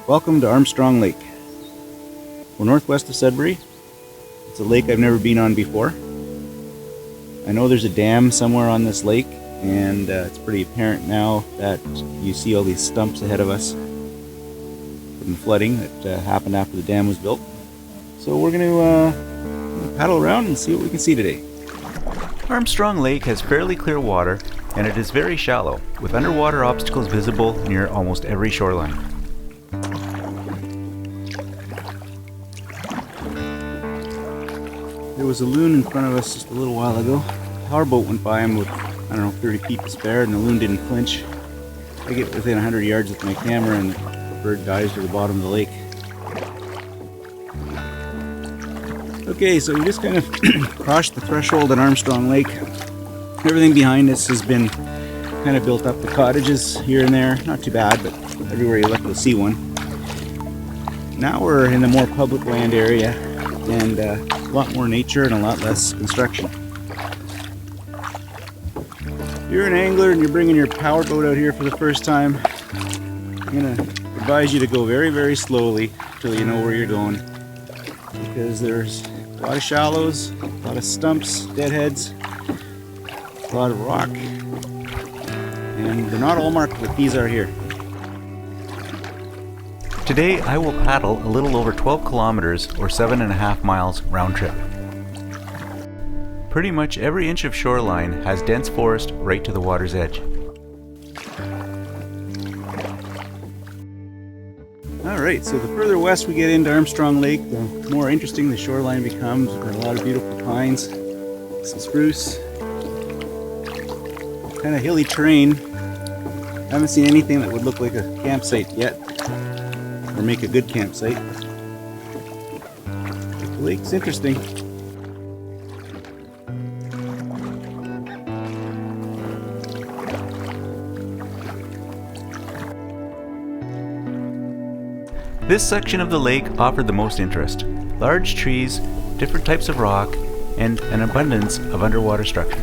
Welcome to Armstrong Lake. We're northwest of Sudbury. It's a lake I've never been on before. I know there's a dam somewhere on this lake, and it's pretty apparent now that you see all these stumps ahead of us from the flooding that happened after the dam was built. So we're going to paddle around and see what we can see today. Armstrong Lake has fairly clear water, and it is very shallow, with underwater obstacles visible near almost every shoreline. There was a loon in front of us just a little while ago. A power boat went by him with, 30 feet to spare, and the loon didn't flinch. I get within 100 yards with my camera and the bird dives to the bottom of the lake. Okay, so we just kind of crossed the threshold at Armstrong Lake. Everything behind us has been kind of built up. The cottages here and there, not too bad, but everywhere you look you'll see one. Now we're in the more public land area, and a lot more nature and a lot less construction. If you're an angler and you're bringing your power boat out here for the first time, I'm going to advise you to go very, very slowly until you know where you're going, because there's a lot of shallows, a lot of stumps, deadheads, a lot of rock, and they're not all marked, but these are here. Today I will paddle a little over 12 kilometers or 7.5 miles round trip. Pretty much every inch of shoreline has dense forest right to the water's edge. Alright, so the further west we get into Armstrong Lake, the more interesting the shoreline becomes. We've got a lot of beautiful pines, some spruce, kind of hilly terrain. I haven't seen anything that would look like a campsite yet, or make a good campsite. The lake's interesting. This section of the lake offered the most interest. Large trees, different types of rock, and an abundance of underwater structure.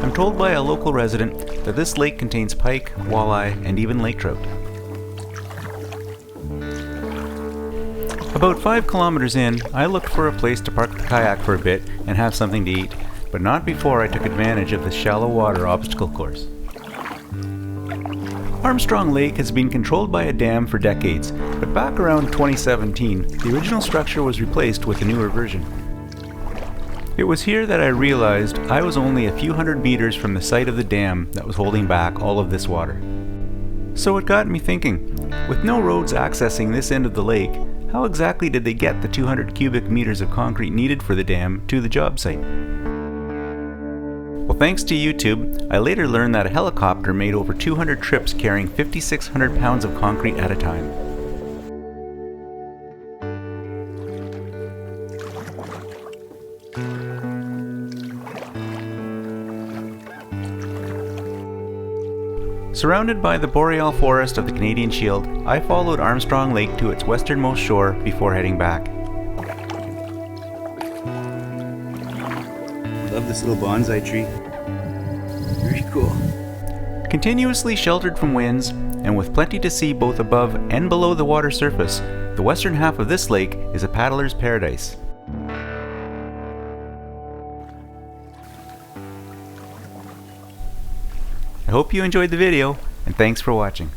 I'm told by a local resident that this lake contains pike, walleye, and even lake trout. About 5 kilometers in, I looked for a place to park the kayak for a bit and have something to eat, but not before I took advantage of the shallow water obstacle course. Armstrong Lake has been controlled by a dam for decades, but back around 2017, the original structure was replaced with a newer version. It was here that I realized I was only a few hundred meters from the site of the dam that was holding back all of this water. So it got me thinking, with no roads accessing this end of the lake, how exactly did they get the 200 cubic meters of concrete needed for the dam to the job site? Well, thanks to YouTube, I later learned that a helicopter made over 200 trips carrying 5,600 pounds of concrete at a time. Surrounded by the boreal forest of the Canadian Shield, I followed Armstrong Lake to its westernmost shore before heading back. Love this little bonsai tree. Very cool. Continuously sheltered from winds, and with plenty to see both above and below the water surface, the western half of this lake is a paddler's paradise. I hope you enjoyed the video, and thanks for watching.